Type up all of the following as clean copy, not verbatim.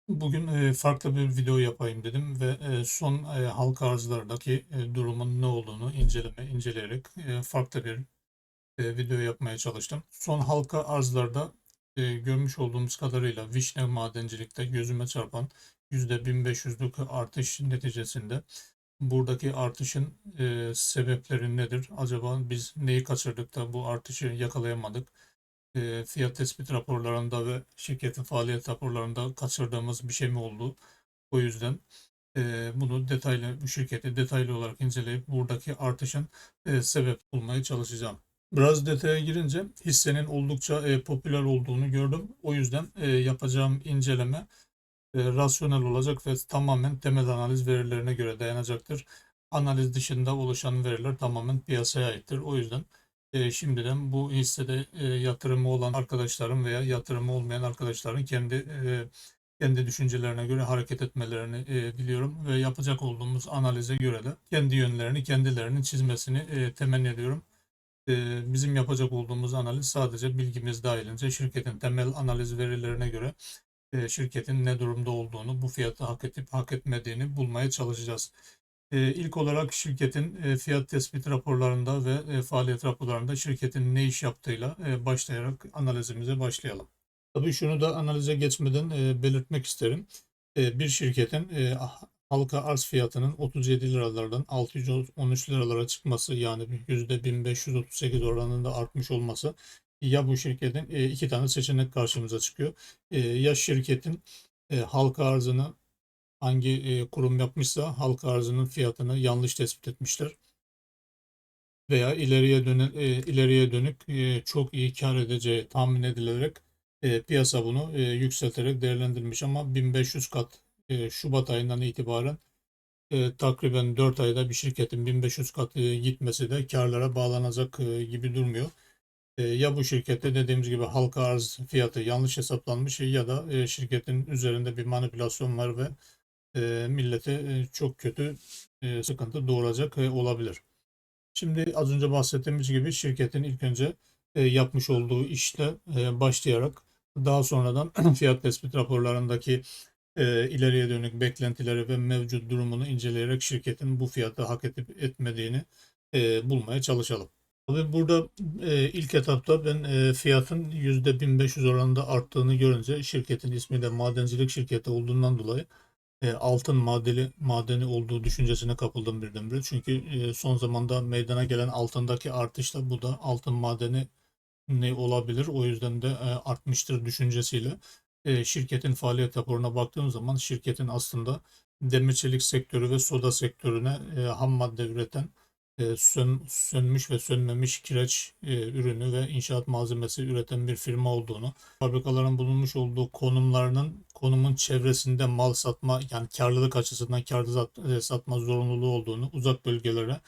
Bugün farklı bir video yapayım dedim ve son halka arzlardaki durumun ne olduğunu inceleyerek farklı bir video yapmaya çalıştım. Son halka arzlarda görmüş olduğumuz kadarıyla vişne madencilikte gözüme çarpan %1500'lük artış neticesinde buradaki artışın sebepleri nedir? Acaba biz neyi kaçırdık da bu artışı yakalayamadık? Fiyat tespit raporlarında ve şirketin faaliyet raporlarında kaçırdığımız bir şey mi oldu? O yüzden bunu bu şirketi detaylı olarak inceleyip buradaki artışın sebep bulmaya çalışacağım. Biraz detaya girince hissenin oldukça popüler olduğunu gördüm. O yüzden yapacağım inceleme rasyonel olacak ve tamamen temel analiz verilerine göre dayanacaktır. Analiz dışında oluşan veriler tamamen piyasaya aittir. O yüzden şimdiden bu hissede yatırımı olan arkadaşlarım veya yatırımı olmayan arkadaşların kendi düşüncelerine göre hareket etmelerini diliyorum ve yapacak olduğumuz analize göre de kendi yönlerini kendilerinin çizmesini temenni ediyorum. Bizim yapacak olduğumuz analiz sadece bilgimiz dahilince şirketin temel analiz verilerine göre şirketin ne durumda olduğunu, bu fiyatı hak edip hak etmediğini bulmaya çalışacağız. İlk olarak şirketin fiyat tespit raporlarında ve faaliyet raporlarında şirketin ne iş yaptığıyla başlayarak analizimize başlayalım. Tabii şunu da analize geçmeden belirtmek isterim. Bir şirketin halka arz fiyatının 37 liralardan 613 liralara çıkması, yani %1538 oranında artmış olması, ya bu şirketin iki tane seçenek karşımıza çıkıyor. Ya şirketin halka arzını hangi kurum yapmışsa halka arzının fiyatını yanlış tespit etmişler veya ileriye dönük çok iyi kar edeceği tahmin edilerek piyasa bunu yükselterek değerlendirmiş, ama 1500 kat Şubat ayından itibaren takriben 4 ayda bir şirketin 1500 kat gitmesi de karlara bağlanacak gibi durmuyor. Ya bu şirkette dediğimiz gibi halka arz fiyatı yanlış hesaplanmış, ya da şirketin üzerinde bir manipülasyon var ve millete çok kötü sıkıntı doğuracak olabilir. Şimdi az önce bahsettiğimiz gibi şirketin ilk önce yapmış olduğu işle başlayarak daha sonradan fiyat tespit raporlarındaki ileriye dönük beklentileri ve mevcut durumunu inceleyerek şirketin bu fiyatı hak edip etmediğini bulmaya çalışalım. Tabii burada ilk etapta ben fiyatın %1500 oranında arttığını görünce, şirketin ismi de madencilik şirketi olduğundan dolayı altın madeni olduğu düşüncesine kapıldım birdenbire. Çünkü son zamanda meydana gelen altındaki artışla bu da altın madeni ne olabilir? O yüzden de artmıştır düşüncesiyle şirketin faaliyet raporuna baktığım zaman şirketin aslında demir çelik sektörü ve soda sektörüne ham madde üreten, sönmüş ve sönmemiş kireç ürünü ve inşaat malzemesi üreten bir firma olduğunu, fabrikaların bulunmuş olduğu konumun çevresinde mal satma, yani karlılık açısından satma zorunluluğu olduğunu, uzak bölgelere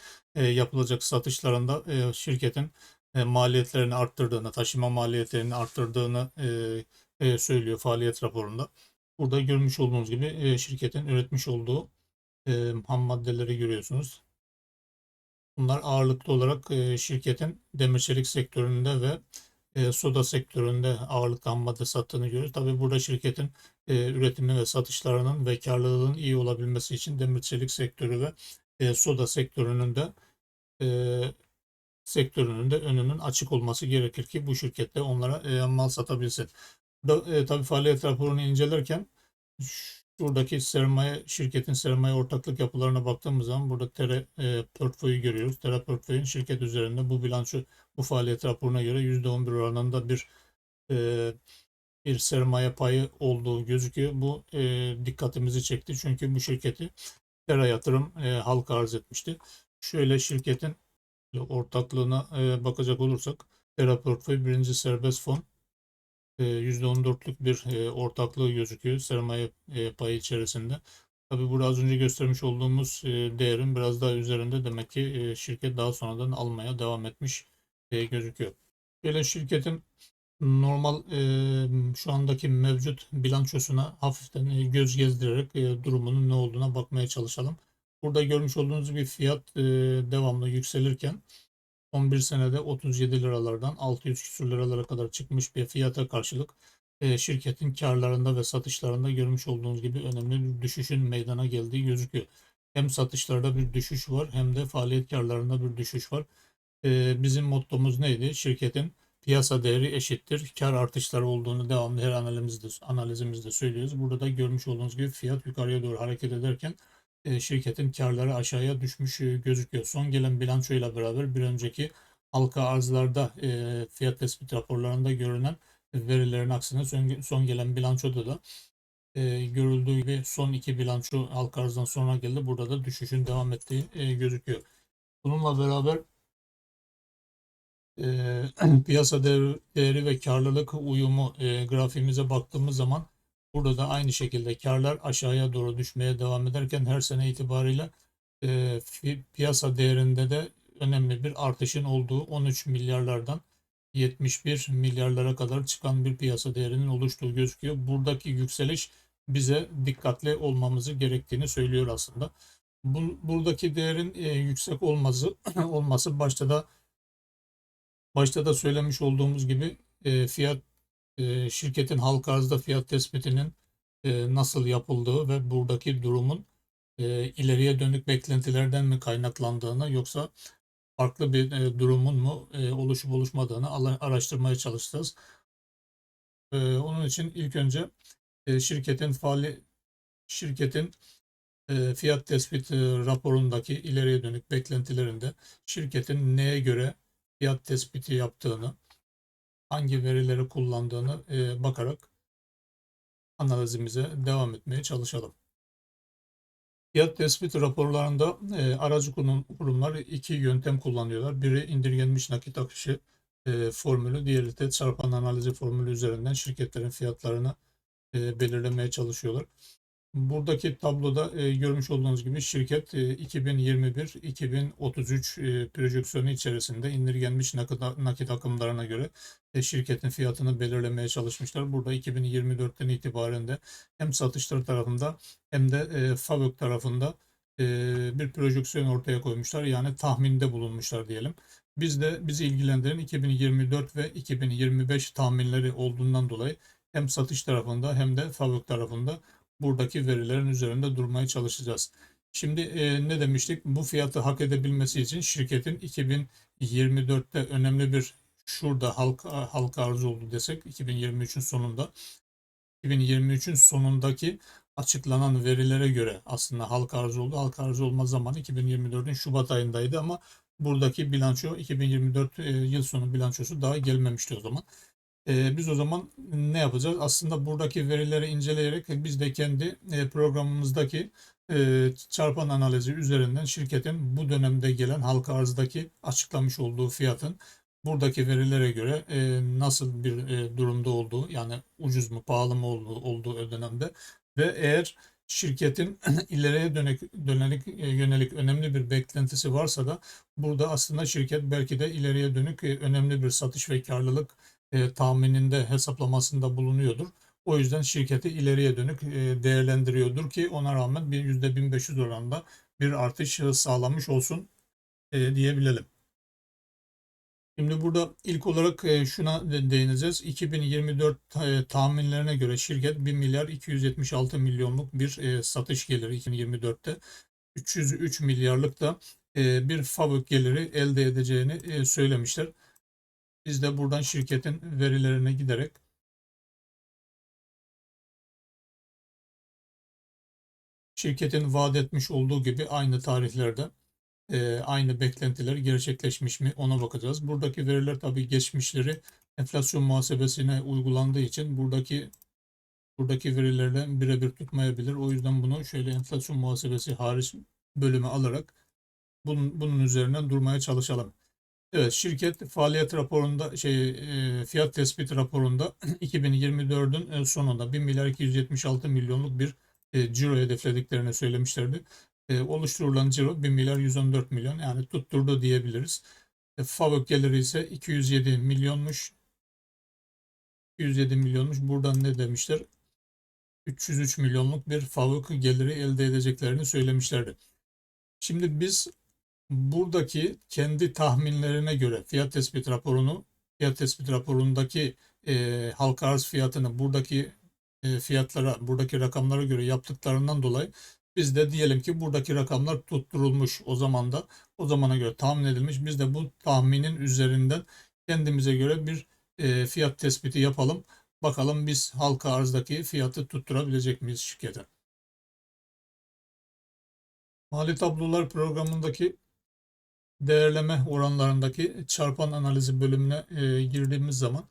yapılacak satışlarında şirketin maliyetlerini arttırdığını, taşıma maliyetlerini arttırdığını söylüyor faaliyet raporunda. Burada görmüş olduğunuz gibi şirketin üretmiş olduğu ham maddeleri görüyorsunuz. Bunlar ağırlıklı olarak şirketin demir çelik sektöründe ve soda sektöründe ağırlıklı ham madde sattığını görüyoruz. Tabii burada şirketin üretimi ve satışlarının ve karlılığının iyi olabilmesi için demir çelik sektörü ve soda e, sektörünün de önünün açık olması gerekir ki bu şirkette onlara mal satabilsin. Tabii faaliyet raporunu incelerken şirketin sermaye ortaklık yapılarına baktığımız zaman burada TERA portföyü görüyoruz. TERA portföyün şirket üzerinde bu faaliyet raporuna göre %11 oranında e, bir sermaye payı olduğu gözüküyor. Bu dikkatimizi çekti çünkü bu şirketi TERA yatırım halka arz etmişti. Şöyle şirketin ortaklığına bakacak olursak, TERA portföy birinci serbest fon %14'lük bir ortaklığı gözüküyor sermaye payı içerisinde. Tabii burada az önce göstermiş olduğumuz değerin biraz daha üzerinde, demek ki şirket daha sonradan almaya devam etmiş gözüküyor. Böyle şirketin normal şu andaki mevcut bilançosuna hafiften göz gezdirerek durumunun ne olduğuna bakmaya çalışalım. Burada görmüş olduğunuz gibi fiyat devamlı yükselirken 11 senede 37 liralardan 600 küsur liralara kadar çıkmış bir fiyata karşılık şirketin karlarında ve satışlarında görmüş olduğunuz gibi önemli bir düşüşün meydana geldiği gözüküyor. Hem satışlarda bir düşüş var hem de faaliyet karlarında bir düşüş var. Bizim mottomuz neydi? Şirketin piyasa değeri eşittir kar artışları olduğunu devamlı her analizimizde söylüyoruz. Burada da görmüş olduğunuz gibi fiyat yukarıya doğru hareket ederken şirketin karları aşağıya düşmüş gözüküyor. Son gelen bilançoyla beraber bir önceki halka arzlarda fiyat tespit raporlarında görünen verilerin aksine son gelen bilançoda da görüldüğü gibi son iki bilanço halka arzdan sonra geldi. Burada da düşüşün devam ettiği gözüküyor. Bununla beraber piyasa değeri ve karlılık uyumu grafiğimize baktığımız zaman burada da aynı şekilde karlar aşağıya doğru düşmeye devam ederken her sene itibariyle piyasa değerinde de önemli bir artışın olduğu 13 milyarlardan 71 milyarlara kadar çıkan bir piyasa değerinin oluştuğu gözüküyor. Buradaki yükseliş bize dikkatli olmamızı gerektiğini söylüyor aslında. Buradaki değerin yüksek olması başta da söylemiş olduğumuz gibi şirketin halka arzda fiyat tespitinin nasıl yapıldığı ve buradaki durumun ileriye dönük beklentilerden mi kaynaklandığını yoksa farklı bir durumun mu oluşup oluşmadığını araştırmaya çalışacağız. Onun için ilk önce şirketin fiyat tespit raporundaki ileriye dönük beklentilerinde şirketin neye göre fiyat tespiti yaptığını, hangi verileri kullandığını bakarak analizimize devam etmeye çalışalım. Fiyat tespit raporlarında aracı kurumlar iki yöntem kullanıyorlar. Biri indirgenmiş nakit akışı formülü, diğeri de çarpan analizi formülü üzerinden şirketlerin fiyatlarını belirlemeye çalışıyorlar. Buradaki tabloda görmüş olduğunuz gibi şirket 2021-2033 projeksiyonu içerisinde indirgenmiş nakit akımlarına göre şirketin fiyatını belirlemeye çalışmışlar. Burada 2024'ten itibaren de hem satışlar tarafında hem de FAVÖK tarafında bir projeksiyon ortaya koymuşlar. Yani tahminde bulunmuşlar diyelim. Bizi ilgilendiren 2024 ve 2025 tahminleri olduğundan dolayı hem satış tarafında hem de FAVÖK tarafında buradaki verilerin üzerinde durmaya çalışacağız. Şimdi ne demiştik? Bu fiyatı hak edebilmesi için şirketin 2024'te önemli bir şurada halka arz oldu desek 2023'ün sonunda 2023'ün sonundaki açıklanan verilere göre aslında halka arz oldu. Halka arz olma zamanı 2024'ün Şubat ayındaydı ama buradaki bilanço 2024 yıl sonu bilançosu daha gelmemişti o zaman. Biz o zaman ne yapacağız? Aslında buradaki verileri inceleyerek biz de kendi programımızdaki çarpan analizi üzerinden şirketin bu dönemde gelen halka arzdaki açıklamış olduğu fiyatın buradaki verilere göre nasıl bir durumda olduğu, yani ucuz mu pahalı mı olduğu o dönemde ve eğer şirketin ileriye yönelik önemli bir beklentisi varsa da burada aslında şirket belki de ileriye dönük önemli bir satış ve karlılık tahmininde hesaplamasında bulunuyordur. O yüzden şirketi ileriye dönük değerlendiriyordur ki ona rağmen bir %1500 oranında bir artış sağlamış olsun diyebilelim. Şimdi burada ilk olarak şuna değineceğiz. 2024 tahminlerine göre şirket 1 milyar 276 milyonluk bir satış geliri 2024'te 303 milyarlık da bir FAVÖK geliri elde edeceğini söylemişler. Biz de buradan şirketin verilerine giderek şirketin vaat etmiş olduğu gibi aynı tarihlerde aynı beklentiler gerçekleşmiş mi ona bakacağız. Buradaki veriler tabii geçmişleri enflasyon muhasebesine uygulandığı için buradaki verilerle birebir tutmayabilir. O yüzden bunu şöyle enflasyon muhasebesi hariç bölümü alarak bunun üzerine durmaya çalışalım. Evet, şirket faaliyet raporunda fiyat tespit raporunda 2024'ün sonunda 1 milyar 276 milyonluk bir ciro hedeflediklerini söylemişlerdi. Oluşturulan ciro 1 milyar 114 milyon, yani tutturdu diyebiliriz. FAVÖK geliri ise 207 milyonmuş. 207 milyonmuş. Buradan ne demişler? 303 milyonluk bir FAVÖK geliri elde edeceklerini söylemişlerdi. Şimdi biz buradaki kendi tahminlerine göre fiyat tespit raporundaki halka arz fiyatını buradaki fiyatlara, buradaki rakamlara göre yaptıklarından dolayı biz de diyelim ki buradaki rakamlar tutturulmuş o zamana göre tahmin edilmiş. Biz de bu tahminin üzerinden kendimize göre bir fiyat tespiti yapalım. Bakalım biz halka arzdaki fiyatı tutturabilecek miyiz şirkete? Mali tablolar programındaki değerleme oranlarındaki çarpan analizi bölümüne girdiğimiz zaman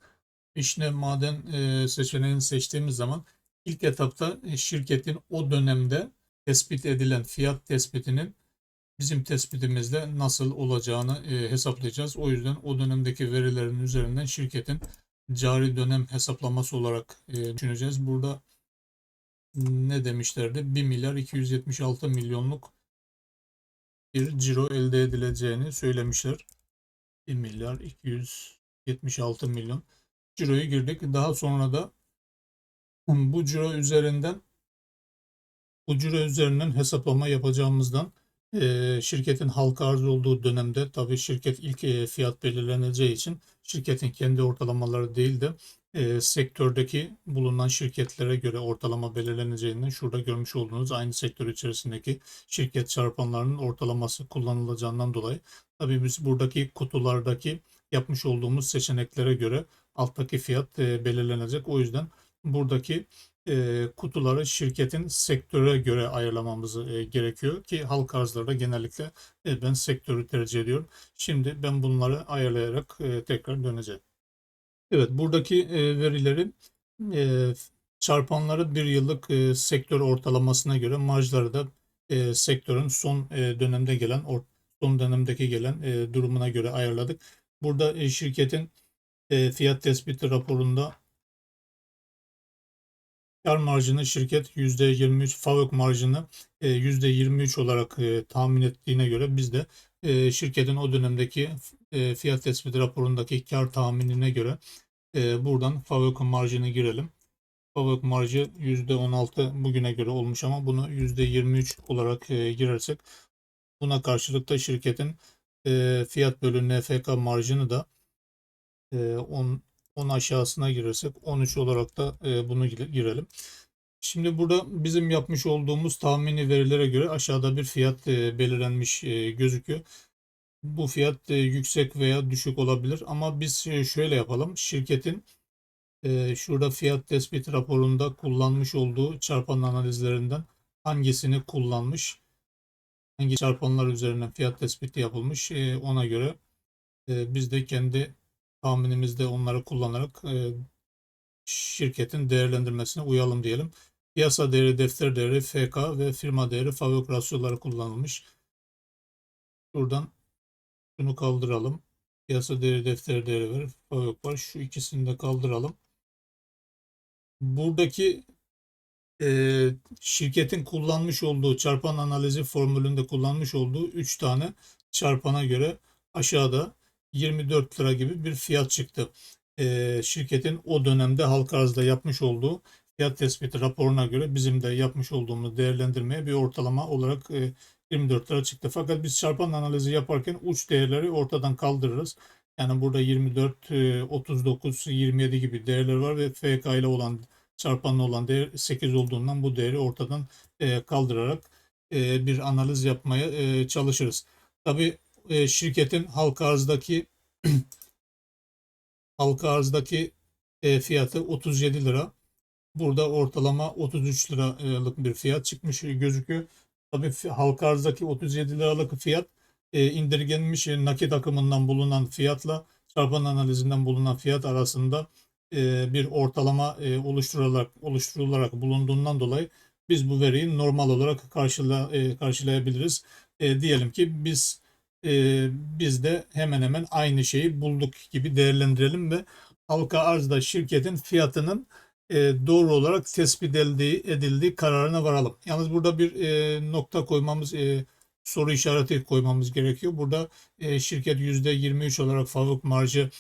işine maden seçeneğini seçtiğimiz zaman ilk etapta şirketin o dönemde tespit edilen fiyat tespitinin bizim tespitimizle nasıl olacağını hesaplayacağız. O yüzden o dönemdeki verilerin üzerinden şirketin cari dönem hesaplaması olarak düşüneceğiz. Burada ne demişlerdi? 1 milyar 276 milyonluk bir ciro elde edileceğini söylemişler. 1 milyar 276 milyon ciroyu girdik. Daha sonra da bu ciro üzerinden hesaplama yapacağımızdan şirketin halka arz olduğu dönemde tabii şirket ilk fiyat belirleneceği için şirketin kendi ortalamaları değil de sektördeki bulunan şirketlere göre ortalama belirleneceğinden şurada görmüş olduğunuz aynı sektör içerisindeki şirket çarpanlarının ortalaması kullanılacağından dolayı tabii biz buradaki kutulardaki yapmış olduğumuz seçeneklere göre alttaki fiyat belirlenecek. O yüzden buradaki kutuları şirketin sektöre göre ayarlamamız gerekiyor ki halka arzlarda genellikle ben sektörü tercih ediyorum. Şimdi ben bunları ayarlayarak tekrar döneceğim. Evet, buradaki verileri e, çarpanları bir yıllık sektör ortalamasına göre marjları da sektörün son dönemde gelen son dönemdeki gelen durumuna göre ayarladık. Burada şirketin fiyat tespiti raporunda kar marjını şirket %23, FAVÖK marjını %23 olarak tahmin ettiğine göre biz de şirketin o dönemdeki fiyat tespiti raporundaki kar tahminine göre buradan FAVÖK marjını girelim. FAVÖK marjı %16 bugüne göre olmuş ama bunu %23 olarak girersek buna karşılık da şirketin fiyat bölü NFK marjını da 10 aşağısına girersek 13 olarak da bunu girelim. Şimdi burada bizim yapmış olduğumuz tahmini verilere göre aşağıda bir fiyat belirlenmiş gözüküyor. Bu fiyat yüksek veya düşük olabilir ama biz şöyle yapalım. Şirketin şurada fiyat tespit raporunda kullanmış olduğu çarpan analizlerinden hangisini kullanmış, hangi çarpanlar üzerinden fiyat tespiti yapılmış ona göre biz de kendi tahminimizde onları kullanarak şirketin değerlendirmesine uyalım diyelim. Piyasa değeri, defter değeri, FK ve firma değeri, FAVÖK rasyoları kullanılmış. Buradan şunu kaldıralım. Piyasa değeri, defter değeri var, FAVÖK var. Şu ikisini de kaldıralım. Buradaki şirketin kullanmış olduğu çarpan analizi formülünde kullanmış olduğu 3 tane çarpana göre aşağıda 24 lira gibi bir fiyat çıktı. Şirketin o dönemde halka arzda yapmış olduğu fiyat tespiti raporuna göre bizim de yapmış olduğumuz değerlendirmeye bir ortalama olarak 24 lira çıktı. Fakat biz çarpan analizi yaparken uç değerleri ortadan kaldırırız. Yani burada 24, 39, 27 gibi değerler var ve FK ile olan çarpanlı olan değer 8 olduğundan bu değeri ortadan kaldırarak bir analiz yapmaya çalışırız. Tabii şirketin halka arzdaki fiyatı 37 lira. Burada ortalama 33 liralık bir fiyat çıkmış gözüküyor. Tabii halka arzdaki 37 liralık fiyat indirgenmiş nakit akımından bulunan fiyatla çarpan analizinden bulunan fiyat arasında bir ortalama oluşturularak bulunduğundan dolayı biz bu veriyi normal olarak karşılayabiliriz. Diyelim ki biz de hemen hemen aynı şeyi bulduk gibi değerlendirelim ve halka arzda şirketin fiyatının doğru olarak tespit edildiği kararına varalım. Yalnız burada bir nokta koymamız, soru işareti koymamız gerekiyor. Burada şirket %23 olarak FAVÖK marjı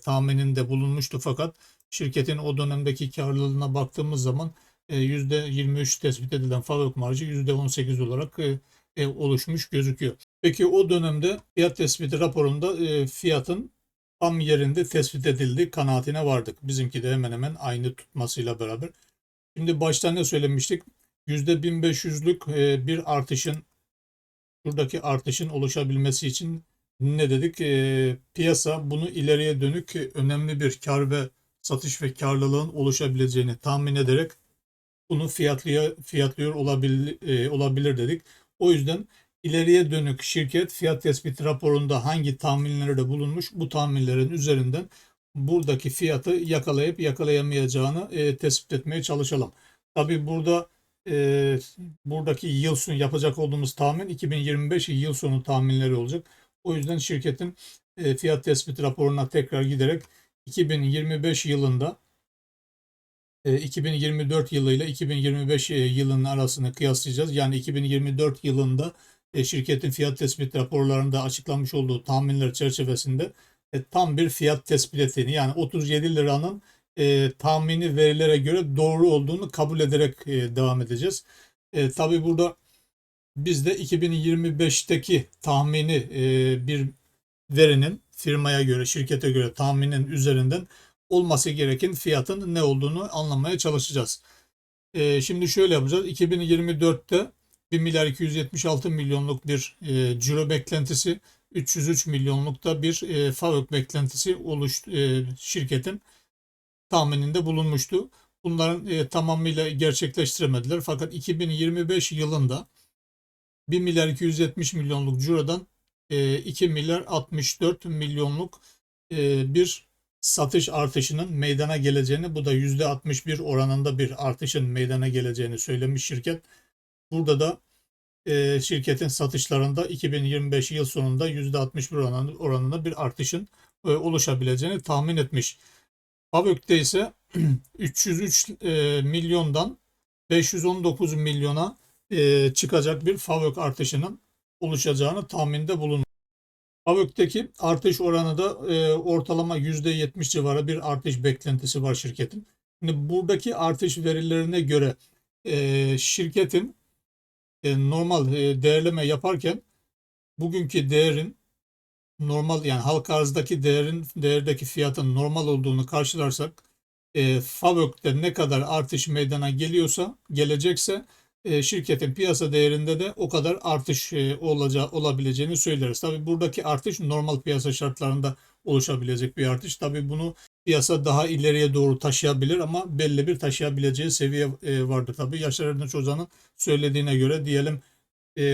tahmininde bulunmuştu fakat şirketin o dönemdeki karlılığına baktığımız zaman %23 tespit edilen FAVÖK marjı %18 olarak oluşmuş gözüküyor. Peki o dönemde fiyat tespiti raporunda fiyatın tam yerinde tespit edildi kanaatine vardık. Bizimki de hemen hemen aynı tutmasıyla beraber. Şimdi başta ne söylemiştik? %1500'lük bir artışın, buradaki artışın oluşabilmesi için ne dedik? Piyasa bunu ileriye dönük önemli bir kar ve satış ve karlılığın oluşabileceğini tahmin ederek bunu fiyatlıyor olabilir dedik. O yüzden ileriye dönük şirket fiyat tespit raporunda hangi tahminlerde bulunmuş, bu tahminlerin üzerinden buradaki fiyatı yakalayıp yakalayamayacağını tespit etmeye çalışalım. Tabii e, buradaki yıl sonu yapacak olduğumuz tahmin 2025 yıl sonu tahminleri olacak. O yüzden şirketin fiyat tespit raporuna tekrar giderek 2025 yılında 2024 yılıyla 2025 yılının arasını kıyaslayacağız. Yani 2024 yılında şirketin fiyat tespit raporlarında açıklamış olduğu tahminler çerçevesinde tam bir fiyat tespit ettiğini, yani 37 liranın tahmini verilere göre doğru olduğunu kabul ederek devam edeceğiz. Tabii burada biz de 2025'teki tahmini bir verinin firmaya göre, şirkete göre tahminin üzerinden olması gereken fiyatın ne olduğunu anlamaya çalışacağız. Şimdi şöyle yapacağız. 2024'te 1 milyar 276 milyonluk bir ciro beklentisi, 303 milyonluk da bir FAVÖK beklentisi şirketin tahmininde bulunmuştu. Bunların tamamıyla gerçekleştiremediler. Fakat 2025 yılında 1 milyar 270 milyonluk cirodan 2 milyar 64 milyonluk bir satış artışının meydana geleceğini, bu da %61 oranında bir artışın meydana geleceğini söylemiş şirket. Burada da şirketin satışlarında 2025 yıl sonunda %61 oranında bir artışın oluşabileceğini tahmin etmiş. FAVÖK'te ise 303 milyondan 519 milyona çıkacak bir FAVÖK artışının oluşacağını tahminde bulunmuş. FAVÖK'teki artış oranı da ortalama %70 civarı bir artış beklentisi var şirketin. Şimdi buradaki artış verilerine göre şirketin normal değerleme yaparken bugünkü değerin normal, yani halka arzdaki değerdeki fiyatın normal olduğunu karşılarsak FAVÖK'te ne kadar artış meydana gelecekse şirketin piyasa değerinde de o kadar artış olabileceğini söyleriz. Tabii buradaki artış normal piyasa şartlarında oluşabilecek bir artış. Tabii bunu piyasa daha ileriye doğru taşıyabilir ama belli bir taşıyabileceği seviye vardır. Tabii Yaşar Erdinç Hoca'nın söylediğine göre diyelim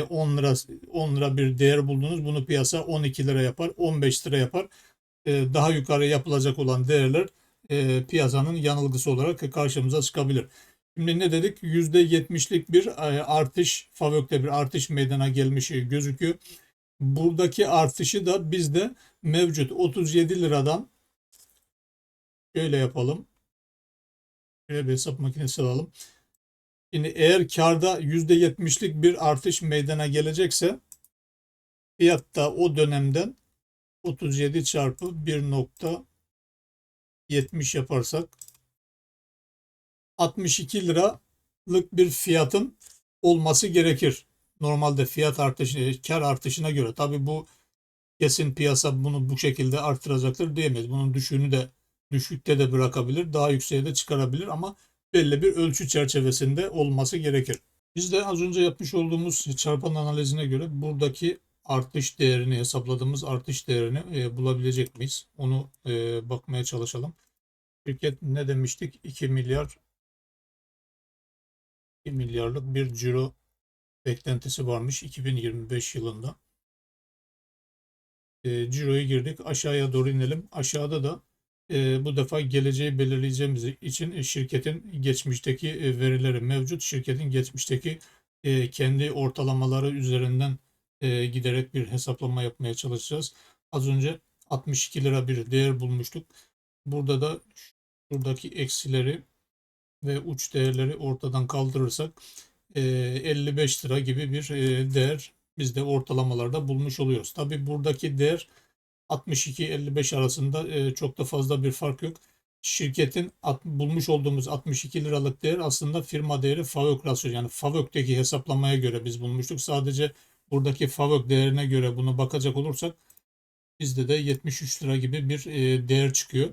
10 lira 10 lira bir değer buldunuz. Bunu piyasa 12 lira yapar, 15 lira yapar. Daha yukarı yapılacak olan değerler piyasanın yanılgısı olarak karşımıza çıkabilir. Şimdi ne dedik? %70'lik bir artış, FAVÖK'te bir artış meydana gelmiş gözüküyor. Buradaki artışı da bizde mevcut 37 liradan şöyle yapalım. Şöyle bir hesap makinesi alalım. Şimdi eğer karda %70'lik bir artış meydana gelecekse fiyatta o dönemden 37 çarpı 1,70 yaparsak 62 liralık bir fiyatın olması gerekir. Normalde fiyat artışı, kar artışına göre. Tabii bu kesin piyasa bunu bu şekilde artıracaktır diyemeyiz. Bunun düşükte de bırakabilir, daha yükseğe de çıkarabilir ama belli bir ölçü çerçevesinde olması gerekir. Biz de az önce yapmış olduğumuz çarpan analizine göre buradaki artış değerini, hesapladığımız artış değerini bulabilecek miyiz? Onu bakmaya çalışalım. Şirket ne demiştik? 2 milyarlık bir ciro beklentisi varmış 2025 yılında. Ciro'ya girdik. Aşağıya doğru inelim. Aşağıda da bu defa geleceği belirleyeceğimiz için şirketin geçmişteki verileri mevcut. Şirketin geçmişteki kendi ortalamaları üzerinden giderek bir hesaplama yapmaya çalışacağız. Az önce 62 lira bir değer bulmuştuk. Burada da şuradaki eksileri ve uç değerleri ortadan kaldırırsak 55 lira gibi bir değer biz de ortalamalarda bulmuş oluyoruz. Tabii buradaki değer 62-55 arasında çok da fazla bir fark yok. Şirketin bulmuş olduğumuz 62 liralık değer aslında firma değeri FAVÖK rasyonu, yani FAVÖK'teki hesaplamaya göre biz bulmuştuk. Sadece buradaki FAVÖK değerine göre bunu bakacak olursak Bizde de 73 lira gibi bir değer çıkıyor.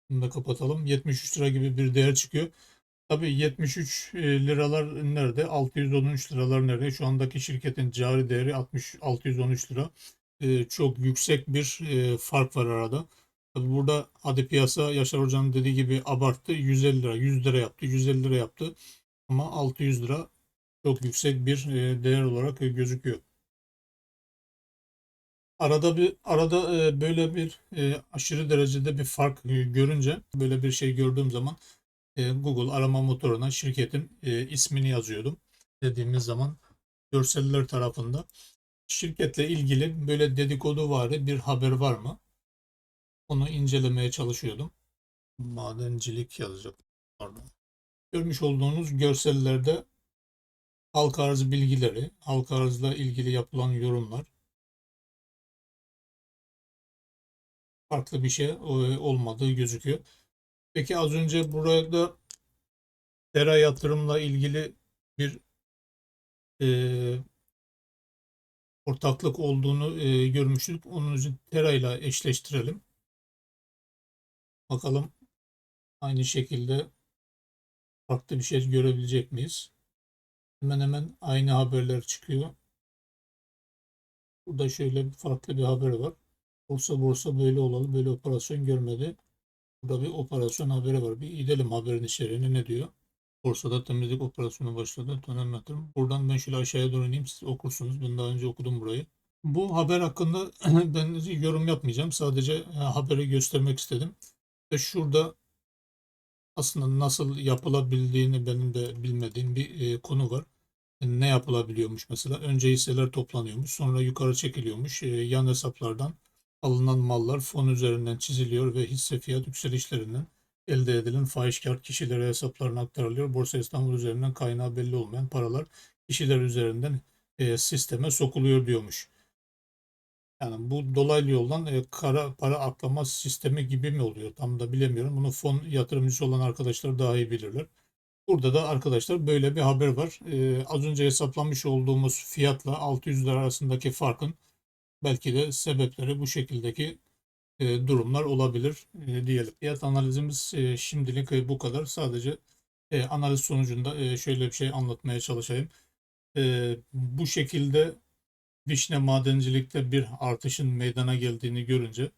Bunu da kapatalım. 73 lira gibi bir değer çıkıyor. Tabii 73 liralar nerede? 613 liralar nerede? Şu andaki şirketin cari değeri 613 lira. Çok yüksek bir fark var arada. Tabii burada hadi piyasa Yaşar Hoca'nın dediği gibi abarttı. 150 lira, 100 lira yaptı, 150 lira yaptı. Ama 600 lira çok yüksek bir değer olarak gözüküyor. Arada böyle bir aşırı derecede bir fark görünce, böyle bir şey gördüğüm zaman Google arama motoruna şirketin ismini yazıyordum. Dediğimiz zaman görseller tarafında şirketle ilgili böyle dedikodu vari bir haber var mı? Onu incelemeye çalışıyordum. Madencilik yazacak. Pardon. Görmüş olduğunuz görsellerde halka arz bilgileri, halka arzla ilgili yapılan yorumlar, farklı bir şey olmadığı gözüküyor. Peki az önce burada Tera yatırımla ilgili bir e, ortaklık olduğunu görmüştük. Onun için Tera ile eşleştirelim. Bakalım aynı şekilde farklı bir şey görebilecek miyiz? Hemen hemen aynı haberler çıkıyor. Burada şöyle farklı bir haber var. Borsa böyle olalı böyle operasyon görmedi. Burada bir operasyon haberi var. Bir gidelim haberin içeriğine ne diyor? Borsada temizlik operasyonu başladı. Dönem yatırım. Buradan ben şöyle aşağıya doğru ineyim. Siz okursunuz. Ben daha önce okudum burayı. Bu haber hakkında ben yorum yapmayacağım. Sadece haberi göstermek istedim. Ve şurada aslında nasıl yapılabildiğini benim de bilmediğim bir konu var. Ne yapılabiliyormuş mesela? Önce hisseler toplanıyormuş, sonra yukarı çekiliyormuş. Yan hesaplardan alınan mallar fon üzerinden çiziliyor ve hisse fiyat yükselişlerinden elde edilen fahiş kar kişilere hesaplarına aktarılıyor. Borsa İstanbul üzerinden kaynağı belli olmayan paralar kişiler üzerinden sisteme sokuluyor diyormuş. Yani bu dolaylı yoldan kara para aklama sistemi gibi mi oluyor? Tam da bilemiyorum. Bunu fon yatırımcısı olan arkadaşlar daha iyi bilirler. Burada da arkadaşlar böyle bir haber var. Az önce hesaplamış olduğumuz fiyatla 600 lira arasındaki farkın belki de sebepleri bu şekildeki durumlar olabilir diyelim. Fiyat analizimiz şimdilik bu kadar. Sadece analiz sonucunda şöyle bir şey anlatmaya çalışayım. Bu şekilde vişne madencilikte bir artışın meydana geldiğini görünce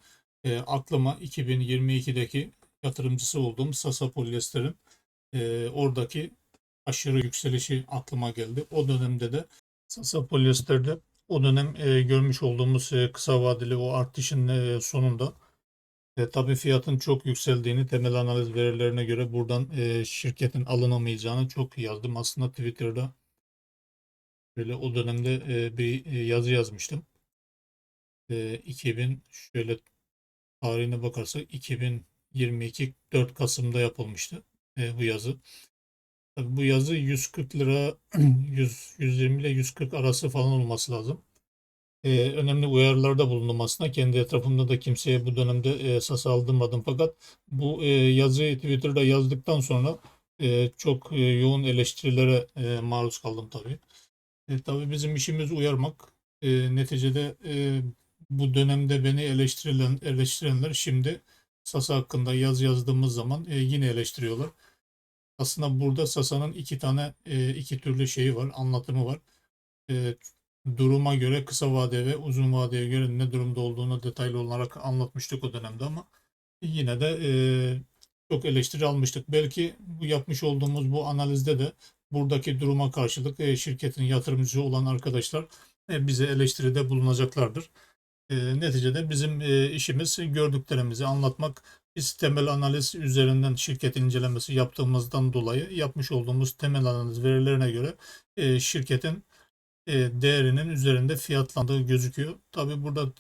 aklıma 2022'deki yatırımcısı olduğum Sasa Polyester'in oradaki aşırı yükselişi aklıma geldi. O dönemde de Sasa Polyester'de o dönem görmüş olduğumuz kısa vadeli o artışın sonunda tabii fiyatın çok yükseldiğini temel analiz verilerine göre buradan şirketin alınamayacağını çok yazdım. Aslında Twitter'da böyle o dönemde bir yazı yazmıştım. 2000 şöyle tarihine bakarsak 2022 4 Kasım'da yapılmıştı bu yazı. Tabii bu yazı 140 lira 120 ile 140 arası falan olması lazım. Önemli uyarılarda bulundum aslında. Kendi etrafımda da kimseye bu dönemde sas aldırmadım. Fakat bu yazıyı Twitter'da yazdıktan sonra çok yoğun eleştirilere maruz kaldım tabii. Tabii bizim işimiz uyarmak. Neticede bu dönemde beni eleştirenler şimdi Sasa hakkında yazı yazdığımız zaman yine eleştiriyorlar. Aslında burada Sasa'nın iki türlü şeyi var, anlatımı var. E, Duruma göre kısa vade ve uzun vadeye göre ne durumda olduğunu detaylı olarak anlatmıştık o dönemde ama yine de çok eleştiri almıştık. Belki bu yapmış olduğumuz bu analizde de buradaki duruma karşılık şirketin yatırımcısı olan arkadaşlar bize eleştiride bulunacaklardır. Neticede bizim işimiz gördüklerimizi anlatmak. Biz temel analiz üzerinden şirket incelemesi yaptığımızdan dolayı yapmış olduğumuz temel analiz verilerine göre şirketin değerinin üzerinde fiyatlandığı gözüküyor. Tabii burada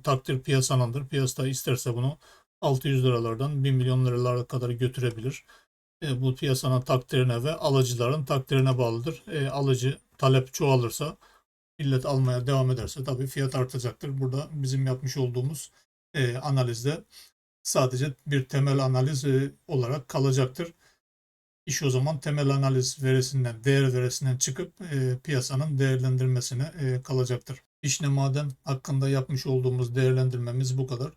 takdir piyasanındır. Piyasa isterse bunu 600 liralardan 1 milyon liralara kadar götürebilir. Bu piyasanın takdirine ve alıcıların takdirine bağlıdır. Alıcı talep çoğalırsa, millet almaya devam ederse tabii fiyat artacaktır. Burada bizim yapmış olduğumuz analizde sadece bir temel analiz olarak kalacaktır. İş o zaman temel analiz verisinden, değer verisinden çıkıp piyasanın değerlendirmesine kalacaktır. İşne maden hakkında yapmış olduğumuz değerlendirmemiz bu kadar.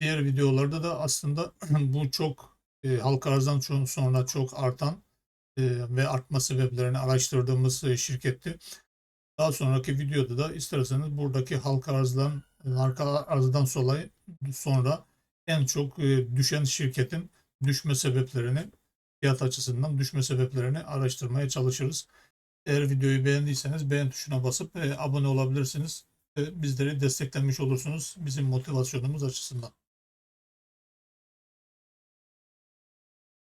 Diğer videolarda da aslında bu çok halka arzdan sonra çok artan ve artma sebeplerini araştırdığımız şirketti. Daha sonraki videoda da isterseniz buradaki halka arzdan sonra en çok düşen şirketin düşme sebeplerini, fiyat açısından düşme sebeplerini araştırmaya çalışırız. Eğer videoyu beğendiyseniz beğen tuşuna basıp abone olabilirsiniz. Bizleri desteklemiş olursunuz bizim motivasyonumuz açısından.